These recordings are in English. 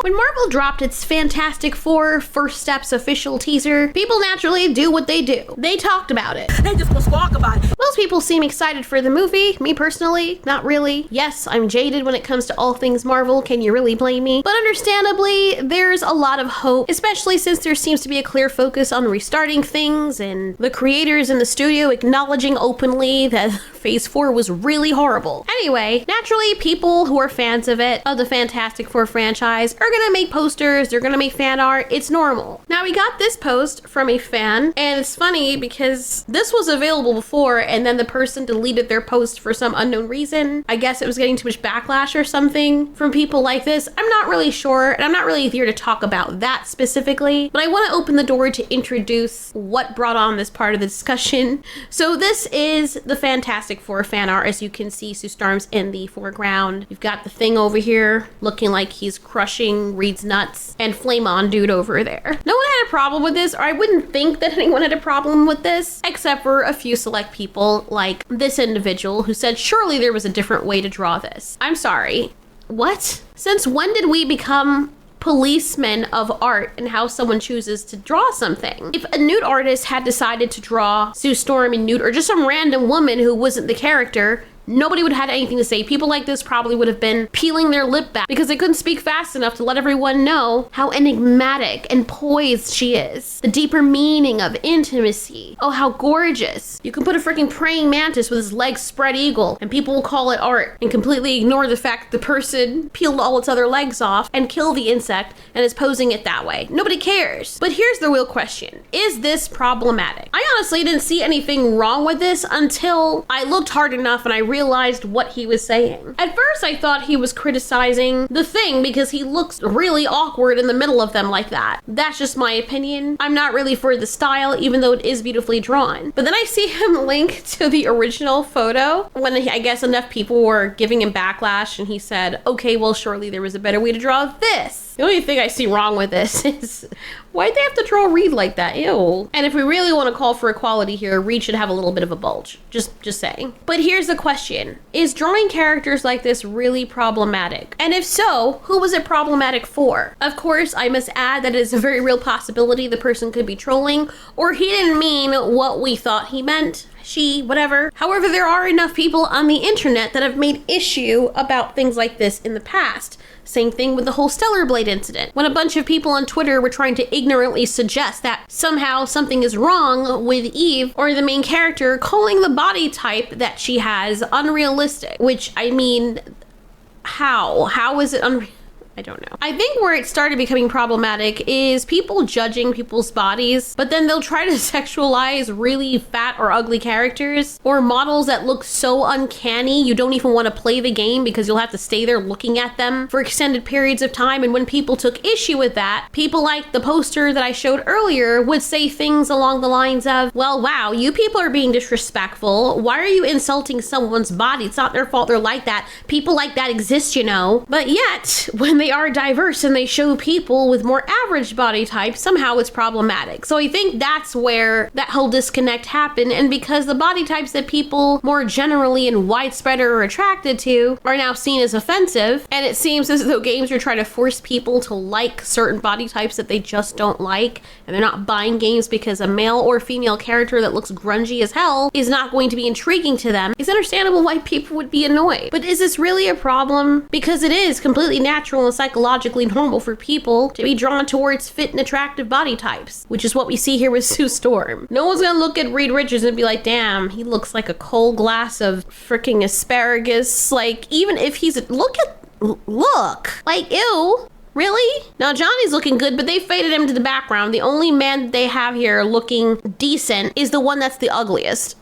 when Marvel dropped its Fantastic Four First Steps official teaser, people naturally do what they do. They talked about it. They just gonna squawk about it. Most people seem excited for the movie. Me personally, not really. Yes, I'm jaded when it comes to all things Marvel. Can you really blame me? But understandably, there's a lot of hope, especially since there seems to be a clear focus on restarting things and the creators in the studio acknowledging openly that Phase 4 was really horrible. Anyway, naturally, people who are fans of it, of the Fantastic Four franchise, are gonna make posters, they're gonna make fan art. It's normal. Now, we got this post from a fan, and it's funny because this was available before, and then the person deleted their post for some unknown reason. I guess it was getting too much backlash or something from people like this. I'm not really sure, and I'm not really here to talk about that specifically, but I want to open the door to introduce what brought on this part of the discussion. So this is the Fantastic Four fan art. As you can see, Sue Storm's in the foreground. You've got the Thing over here looking like he's crushing Reed's nuts, and Flame On Dude over there. No one had a problem with this, or I wouldn't think that anyone had a problem with this, except for a few select people like this individual who said surely there was a different way to draw this. I'm sorry. What? Since when did we become policemen of art and how someone chooses to draw something? If a nude artist had decided to draw Sue Storm in nude, or just some random woman who wasn't the character, nobody would have had anything to say. People like this probably would have been peeling their lip back because they couldn't speak fast enough to let everyone know how enigmatic and poised she is. The deeper meaning of intimacy. Oh, how gorgeous. You can put a freaking praying mantis with his legs spread eagle and people will call it art and completely ignore the fact that the person peeled all its other legs off and killed the insect and is posing it that way. Nobody cares. But here's the real question. Is this problematic? I honestly didn't see anything wrong with this until I looked hard enough and I realized what he was saying. At first, I thought he was criticizing the Thing because he looks really awkward in the middle of them like that. That's just my opinion. I'm not really for the style, even though it is beautifully drawn. But then I see him link to the original photo when I guess enough people were giving him backlash and he said, okay, well, surely there was a better way to draw this. The only thing I see wrong with this is why'd they have to draw Reed like that? Ew. And if we really want to call for equality here, Reed should have a little bit of a bulge. Just saying. But here's the question. Is drawing characters like this really problematic? And if so, who was it problematic for? Of course, I must add that it is a very real possibility the person could be trolling, or he didn't mean what we thought he meant. She, whatever. However, there are enough people on the internet that have made issue about things like this in the past. Same thing with the whole Stellar Blade incident, when a bunch of people on Twitter were trying to ignorantly suggest that somehow something is wrong with Eve or the main character, calling the body type that she has unrealistic. Which, I mean, how is it unrealistic? I don't know. I think where it started becoming problematic is people judging people's bodies, but then they'll try to sexualize really fat or ugly characters or models that look so uncanny you don't even want to play the game because you'll have to stay there looking at them for extended periods of time. And when people took issue with that, people like the poster that I showed earlier would say things along the lines of, well, wow, you people are being disrespectful. Why are you insulting someone's body? It's not their fault they're like that. People like that exist, you know. But yet, when they are diverse and they show people with more average body types, somehow it's problematic. So I think that's where that whole disconnect happened. And because the body types that people more generally and widespread are attracted to are now seen as offensive, and it seems as though games are trying to force people to like certain body types that they just don't like, and they're not buying games because a male or female character that looks grungy as hell is not going to be intriguing to them, it's understandable why people would be annoyed. But is this really a problem? Because it is completely natural and psychologically normal for people to be drawn towards fit and attractive body types, which is what we see here with Sue Storm. No one's gonna look at Reed Richards and be like, damn, he looks like a cold glass of freaking asparagus. Like, even if he's look, like, ew. Really? Now Johnny's looking good, but they faded him to the background. The only man that they have here looking decent is the one that's the ugliest.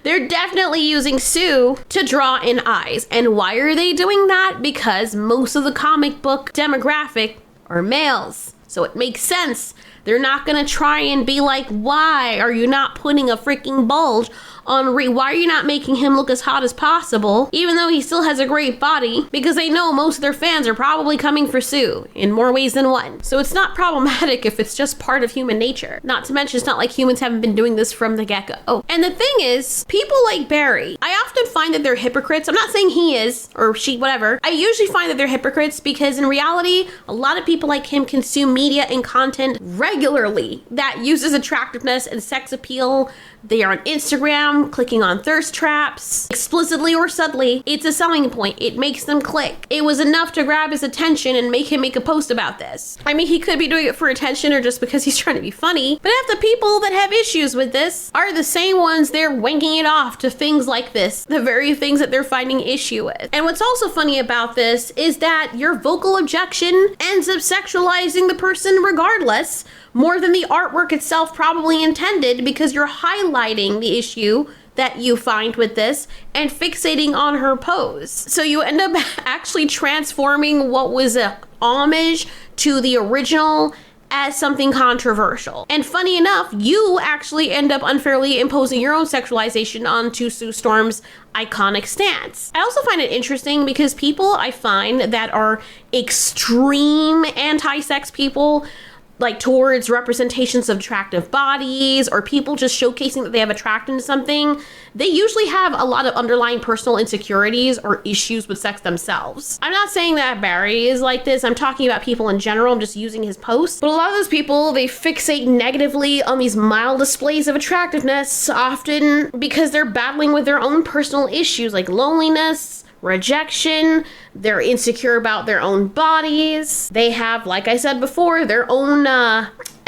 They're definitely using Sue to draw in eyes. And why are they doing that? Because most of the comic book demographic are males. So it makes sense. They're not gonna try and be like, why are you not putting a freaking bulge on why are you not making him look as hot as possible, even though he still has a great body, because they know most of their fans are probably coming for Sue in more ways than one. So it's not problematic if it's just part of human nature. Not to mention, it's not like humans haven't been doing this from the get-go. Oh, and the thing is, people like Barry, I often find that they're hypocrites. I'm not saying he is, or she, whatever. I usually find that they're hypocrites because in reality, a lot of people like him consume media and content regularly that uses attractiveness and sex appeal. They are on Instagram, clicking on thirst traps, explicitly or subtly. It's a selling point. It makes them click. It was enough to grab his attention and make him make a post about this. I mean, he could be doing it for attention or just because he's trying to be funny, but half the people that have issues with this are the same ones they're wanking it off to things like this, the very things that they're finding issue with. And what's also funny about this is that your vocal objection ends up sexualizing the person regardless, more than the artwork itself probably intended, because you're highlighting the issue that you find with this and fixating on her pose. So you end up actually transforming what was a homage to the original as something controversial. And funny enough, you actually end up unfairly imposing your own sexualization onto Sue Storm's iconic stance. I also find it interesting because people I find that are extreme anti-sex people, like towards representations of attractive bodies or people just showcasing that they have attraction to something, they usually have a lot of underlying personal insecurities or issues with sex themselves. I'm not saying that Barry is like this. I'm talking about people in general. I'm just using his posts. But a lot of those people, they fixate negatively on these mild displays of attractiveness, often because they're battling with their own personal issues like loneliness, rejection, they're insecure about their own bodies, they have, like I said before, their own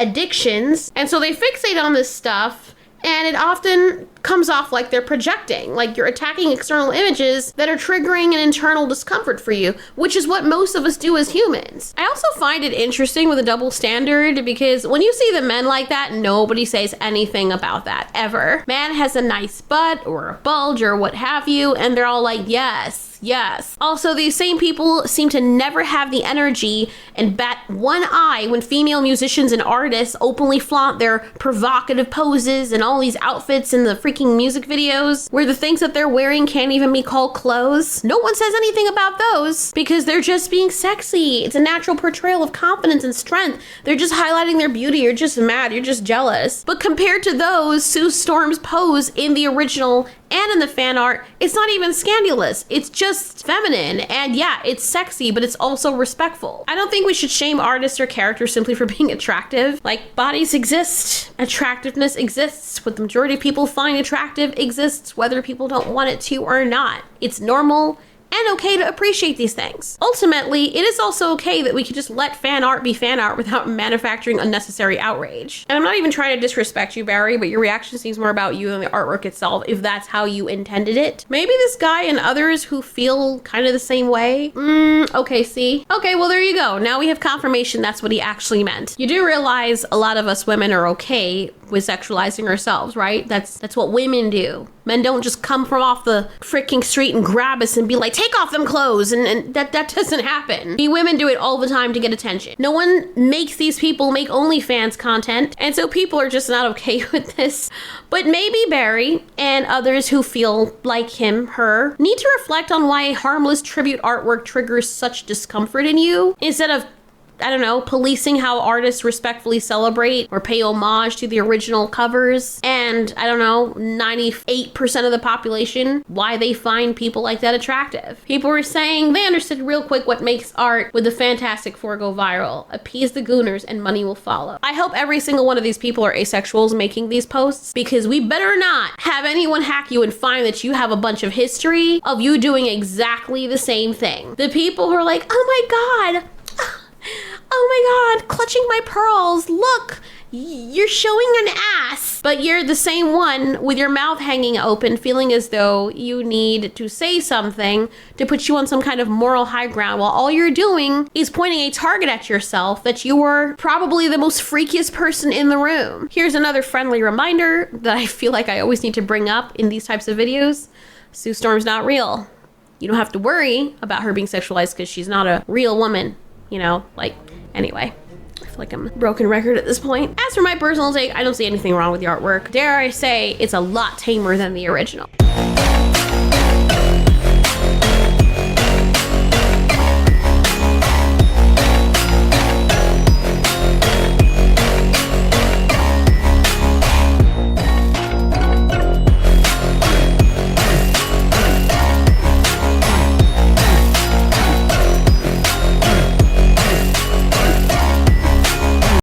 addictions, and so they fixate on this stuff, and it often comes off like they're projecting, like you're attacking external images that are triggering an internal discomfort for you, which is what most of us do as humans. I also find it interesting with a double standard because when you see the men like that, nobody says anything about that, ever. Man has a nice butt or a bulge or what have you, and they're all like, yes. Yes. Also, these same people seem to never have the energy and bat one eye when female musicians and artists openly flaunt their provocative poses and all these outfits in the freaking music videos where the things that they're wearing can't even be called clothes. No one says anything about those because they're just being sexy. It's a natural portrayal of confidence and strength. They're just highlighting their beauty. You're just mad. You're just jealous. But compared to those, Sue Storm's pose in the original and in the fan art, it's not even scandalous. It's just feminine. And yeah, it's sexy, but it's also respectful. I don't think we should shame artists or characters simply for being attractive. Like, bodies exist. Attractiveness exists. What the majority of people find attractive exists, whether people don't want it to or not. It's normal and okay to appreciate these things. Ultimately, it is also okay that we can just let fan art be fan art without manufacturing unnecessary outrage. And I'm not even trying to disrespect you, Barry, but your reaction seems more about you than the artwork itself, if that's how you intended it. Maybe this guy and others who feel kind of the same way. Okay, see? Okay, well, there you go. Now we have confirmation that's what he actually meant. You do realize a lot of us women are okay with sexualizing ourselves, right? That's what women do. Men don't just come from off the freaking street and grab us and be like, take off them clothes, and that doesn't happen. We women do it all the time to get attention. No one makes these people make OnlyFans content, and so people are just not okay with this. But maybe Barry and others who feel like him, her, need to reflect on why harmless tribute artwork triggers such discomfort in you, instead of, I don't know, policing how artists respectfully celebrate or pay homage to the original covers. And I don't know, 98% of the population, why they find people like that attractive. People were saying they understood real quick what makes art with the Fantastic Four go viral. Appease the gooners and money will follow. I hope every single one of these people are asexuals making these posts, because we better not have anyone hack you and find that you have a bunch of history of you doing exactly the same thing. The people who are like, oh my God, oh my God, clutching my pearls, look, you're showing an ass. But you're the same one with your mouth hanging open, feeling as though you need to say something to put you on some kind of moral high ground, while all you're doing is pointing a target at yourself that you were probably the most freakiest person in the room. Here's another friendly reminder that I feel like I always need to bring up in these types of videos. Sue Storm's not real. You don't have to worry about her being sexualized because she's not a real woman. You know, like, anyway, feel like I'm a broken record at this point. As for my personal take, I don't see anything wrong with the artwork. Dare I say, it's a lot tamer than the original.